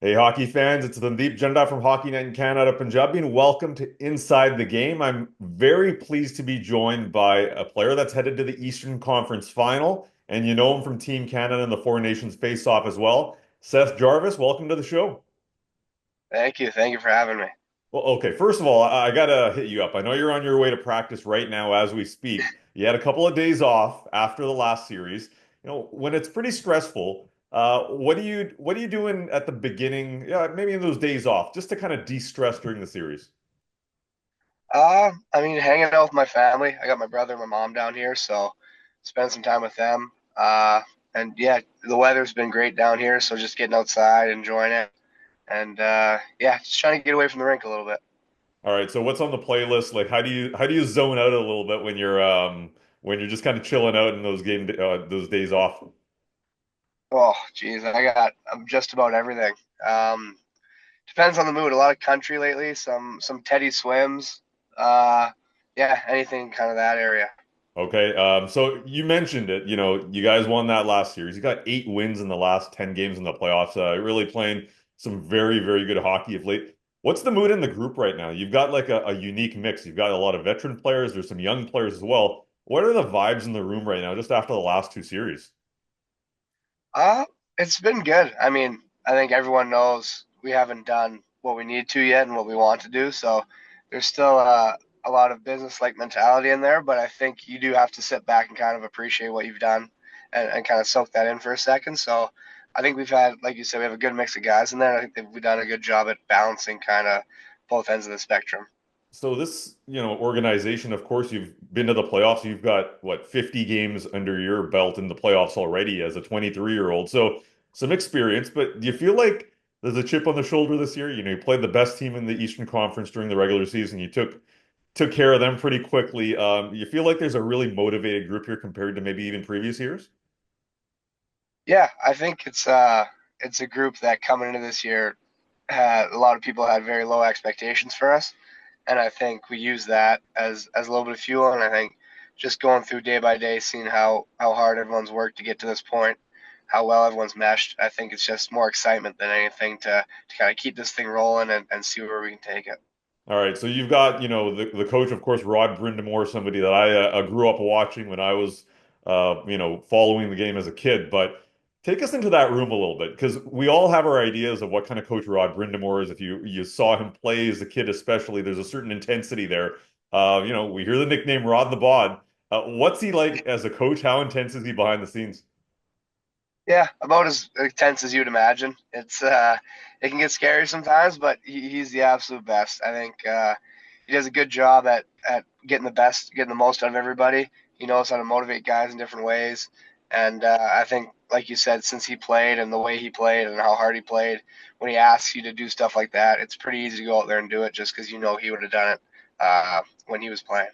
Hey, hockey fans, it's Sandeep Janda from Hockey Night in Canada, Punjabi, and welcome to Inside the Game. I'm very pleased to be joined by a player that's headed to the Eastern Conference Final, and you know him from Team Canada and the Four Nations Face-Off as well. Seth Jarvis, welcome to the show. Thank you. Thank you for having me. Well, okay, first of all, I gotta hit you up. I know you're on your way to practice right now as we speak. You had a couple of days off after the last series. You know, when it's pretty stressful, what are you doing at the beginning? Yeah, maybe in those days off, just to kind of de-stress during the series. I mean, hanging out with my family. I got my brother and my mom down here, so spend some time with them. And yeah, the weather's been great down here, so just getting outside, enjoying it, and yeah, just trying to get away from the rink a little bit. All right, so what's on the playlist? Like, how do you zone out a little bit when you're just kind of chilling out in those days off? Oh, geez, I'm just about everything. Um, Depends on the mood. A lot of country lately. Some Teddy Swims. Uh, yeah, anything kind of that area. Okay, so you mentioned it. You know, you guys won that last series. You got 8 wins in the last 10 games in the playoffs. Really playing some very, very good hockey of late. What's the mood in the group right now? You've got like a unique mix. You've got a lot of veteran players. There's some young players as well. What are the vibes in the room right now, just after the last two series? Uh, it's been good. I mean, I think everyone knows we haven't done what we need to yet and what we want to do. So there's still a lot of business-like mentality in there, but I think you do have to sit back and kind of appreciate what you've done and kind of soak that in for a second. So I think we've had, like you said, we have a good mix of guys in there. I think that we've done a good job at balancing kind of both ends of the spectrum. So this, organization, of course, you've been to the playoffs. You've got what, 50 games under your belt in the playoffs already as a 23-year-old. So some experience, but do you feel like there's a chip on the shoulder this year? You know, you played the best team in the Eastern Conference during the regular season. You took care of them pretty quickly. You feel like there's a really motivated group here compared to maybe even previous years? Yeah, I think it's a group that coming into this year had a lot of people had very low expectations for us, and I think we use that as a little bit of fuel. And I think just going through day by day, seeing how hard everyone's worked to get to this point, how well everyone's meshed, I think it's just more excitement than anything to kind of keep this thing rolling and see where we can take it. All right, so you've got, the coach, of course, Rod Brindamore, somebody that I grew up watching when I was, following the game as a kid. But take us into that room a little bit, because we all have our ideas of what kind of coach Rod Brindamore is. If you saw him play as a kid, especially, there's a certain intensity there. We hear the nickname Rod the Bod. What's he like as a coach? How intense is he behind the scenes? Yeah, about as intense as you'd imagine. It can get scary sometimes, but he's the absolute best. I think he does a good job at getting the best, getting the most out of everybody. He knows how to motivate guys in different ways, and I think, like you said, since he played and the way he played and how hard he played, when he asks you to do stuff like that, it's pretty easy to go out there and do it just because you know he would have done it when he was playing.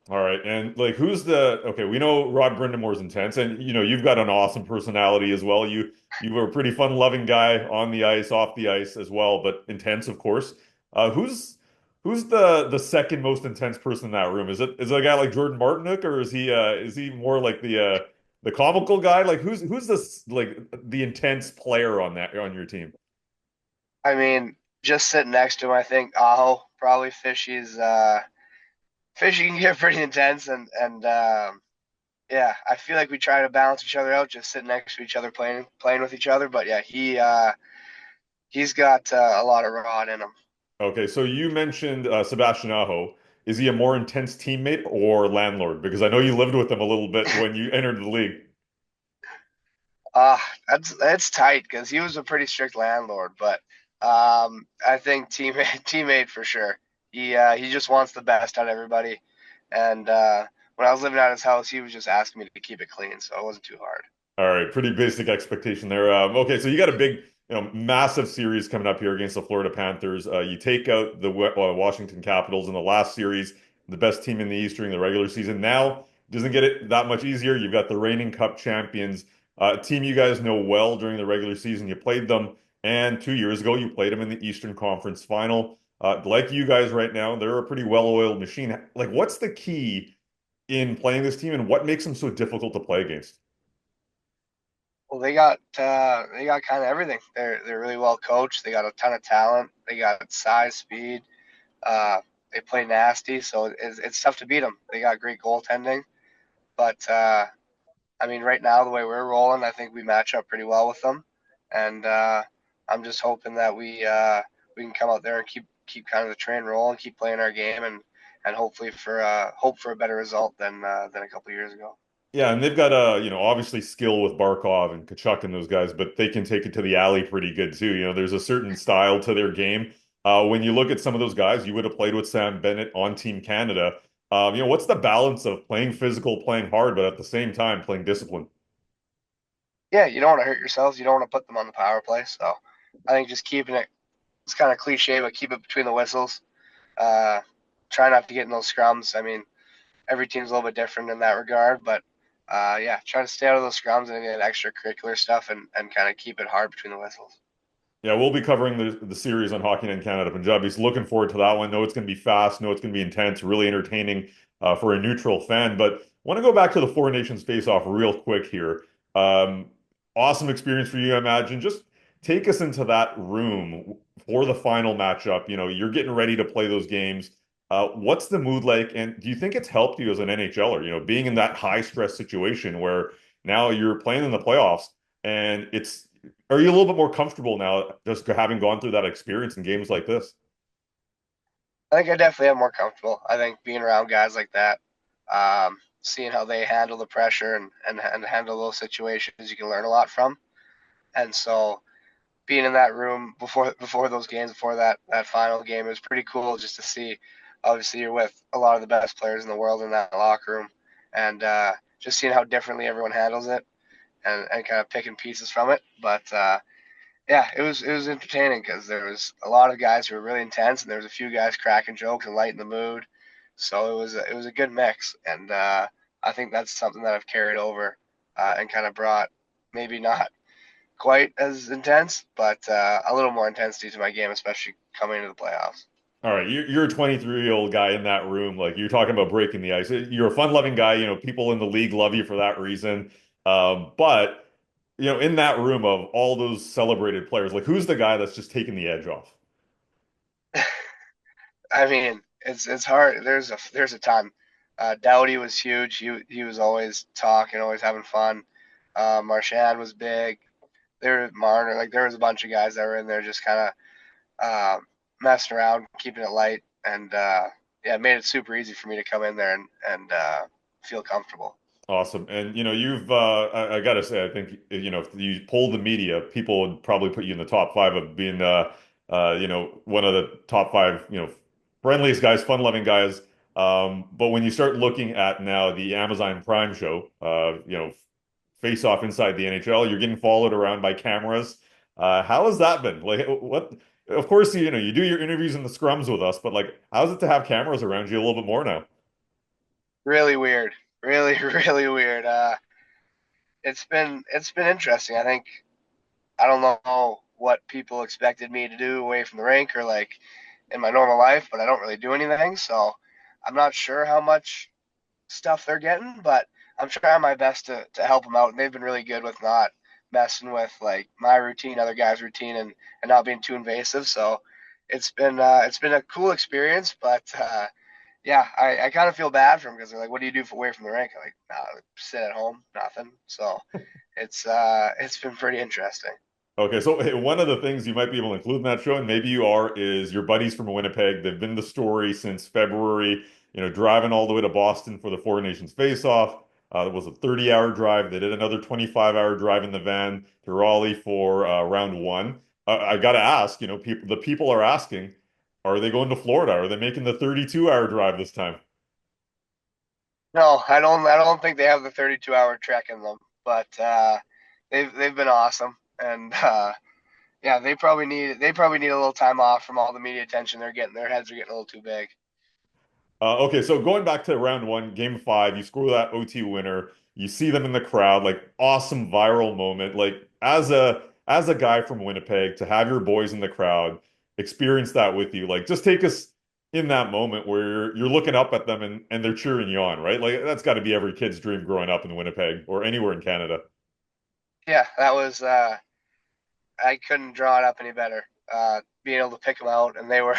All right, and like, okay? We know Rod Brindamore's intense, and you've got an awesome personality as well. You were a pretty fun-loving guy on the ice, off the ice as well, but intense, of course. Who's the second most intense person in that room? Is it a guy like Jordan Martinook, or is he more like the comical guy? Like, who's this, like, the intense player on your team? I mean, just sitting next to him, I think Aho probably Fishy's. Fishing can get pretty intense, and yeah, I feel like we try to balance each other out, just sitting next to each other, playing with each other. But yeah, he's got a lot of rod in him. Okay, so you mentioned Sebastian Aho. Is he a more intense teammate or landlord? Because I know you lived with him a little bit when you entered the league. Uh that's tight because he was a pretty strict landlord, but I think teammate for sure. He just wants the best out of everybody, and when I was living at his house, he was just asking me to keep it clean, so it wasn't too hard. All right, pretty basic expectation there. Okay, so you got a big, massive series coming up here against the Florida Panthers. You take out the Washington Capitals in the last series, the best team in the East during the regular season. Now, doesn't get it that much easier. You've got the reigning Cup champions, a team you guys know well during the regular season. You played them, and 2 years ago, you played them in the Eastern Conference Final. Like you guys right now, they're a pretty well-oiled machine. Like, what's the key in playing this team, and what makes them so difficult to play against? Well, they got kind of everything. They're really well coached. They got a ton of talent. They got size, speed. They play nasty, so it's tough to beat them. They got great goaltending, but I mean, right now the way we're rolling, I think we match up pretty well with them, and I'm just hoping that we can come out there and keep kind of the train rolling, keep playing our game, and hopefully hope for a better result than a couple years ago. Yeah, and they've got obviously skill with Barkov and Kachuk and those guys, but they can take it to the alley pretty good too. There's a certain style to their game. When you look at some of those guys, you would have played with Sam Bennett on Team Canada. What's the balance of playing physical, playing hard, but at the same time playing discipline? Yeah, you don't want to hurt yourselves. You don't want to put them on the power play. So I think just keeping it, it's kind of cliche, but keep it between the whistles. Uh, Try not to get in those scrums. I mean, every team's a little bit different in that regard, but yeah, try to stay out of those scrums and get extracurricular stuff and kind of keep it hard between the whistles. Yeah, we'll be covering the series on Hockey Night in Canada Punjabis. Looking forward to that one. Know it's going to be fast. Know it's going to be intense. Really entertaining for a neutral fan. But want to go back to the Four Nations face-off real quick here. Um, awesome experience for you, I imagine. Just take us into that room for the final matchup. You're getting ready to play those games. What's the mood like? And do you think it's helped you as an NHLer? Being in that high stress situation where now you're playing in the playoffs and it's are you a little bit more comfortable now just having gone through that experience in games like this? I think I definitely am more comfortable. I think being around guys like that, seeing how they handle the pressure and handle those situations, you can learn a lot from. And so being in that room before those games, before that final game, it was pretty cool just to see. Obviously, you're with a lot of the best players in the world in that locker room, and just seeing how differently everyone handles it, and kind of picking pieces from it. But yeah, it was entertaining because there was a lot of guys who were really intense, and there was a few guys cracking jokes and lighting the mood. So it was a good mix, and I think that's something that I've carried over and kind of brought maybe not quite as intense, but a little more intensity to my game, especially coming into the playoffs. All right, you're a 23-year-old guy in that room. Like you're talking about breaking the ice. You're a fun-loving guy. People in the league love you for that reason. But in that room of all those celebrated players, like who's the guy that's just taking the edge off? I mean, it's hard. There's a ton. Doughty was huge. He was always talking, always having fun. Marchand was big. Marner, like there was a bunch of guys that were in there just kind of messing around, keeping it light, and yeah, it made it super easy for me to come in there and feel comfortable. Awesome. And you've I gotta say, I think if you polled the media, people would probably put you in the top five of being one of the top five, friendliest guys, fun-loving guys. But when you start looking at now the Amazon Prime show, face off inside the NHL, you're getting followed around by cameras. How has that been? Like what of course you do your interviews in the scrums with us, but like how's it to have cameras around you a little bit more now? Really weird, really really weird. It's been interesting. I think I don't know what people expected me to do away from the rink or like in my normal life, but I don't really do anything. So I'm not sure how much stuff they're getting, but I'm trying my best to help them out. And they've been really good with not messing with like my routine, other guys' routine, and not being too invasive. So it's been a cool experience, but yeah, I kind of feel bad for them because they're like, "What do you do away from the rink?" I'm like, "Nah, sit at home, nothing." So it's been pretty interesting. Okay, so hey, one of the things you might be able to include in that show, and maybe you are, is your buddies from Winnipeg. They've been the story since February, driving all the way to Boston for the Four Nations face-off. It was a 30-hour drive. They did another 25-hour drive in the van to Raleigh for round one. I got to ask, the people are asking, are they going to Florida? Are they making the 32-hour drive this time? No, I don't think they have the 32-hour trek in them, but they've been awesome, and yeah, they probably need a little time off from all the media attention they're getting. Their heads are getting a little too big. Okay, so going back to round one, game five, you score that OT winner. You see them in the crowd, like awesome viral moment. Like as a guy from Winnipeg, to have your boys in the crowd, experience that with you. Like just take us in that moment where you're looking up at them and they're cheering you on, right? Like that's got to be every kid's dream growing up in Winnipeg or anywhere in Canada. Yeah, that was I couldn't draw it up any better. Being able to pick them out, and they were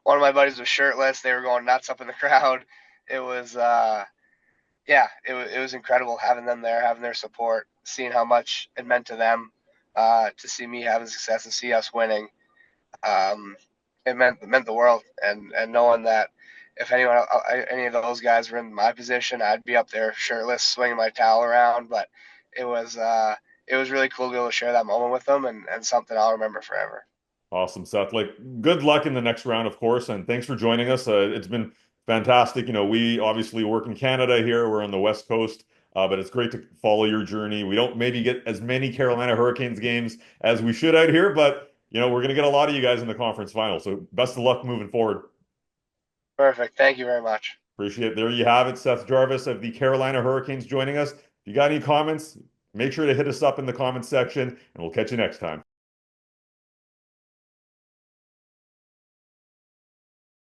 one of my buddies was shirtless. They were going nuts up in the crowd. It was yeah, it was incredible having them there, having their support, seeing how much it meant to them, to see me having success and see us winning. Um, it meant the world, and knowing that if any of those guys were in my position, I'd be up there shirtless, swinging my towel around. But it was it was really cool to be able to share that moment with them, and something I'll remember forever. Awesome, Seth. Like, good luck in the next round, of course, and thanks for joining us. It's been fantastic. We obviously work in Canada here. We're on the West Coast, but it's great to follow your journey. We don't maybe get as many Carolina Hurricanes games as we should out here, but we're going to get a lot of you guys in the conference final. So best of luck moving forward. Perfect. Thank you very much. Appreciate it. There you have it, Seth Jarvis of the Carolina Hurricanes joining us. If you got any comments, make sure to hit us up in the comments section, and we'll catch you next time.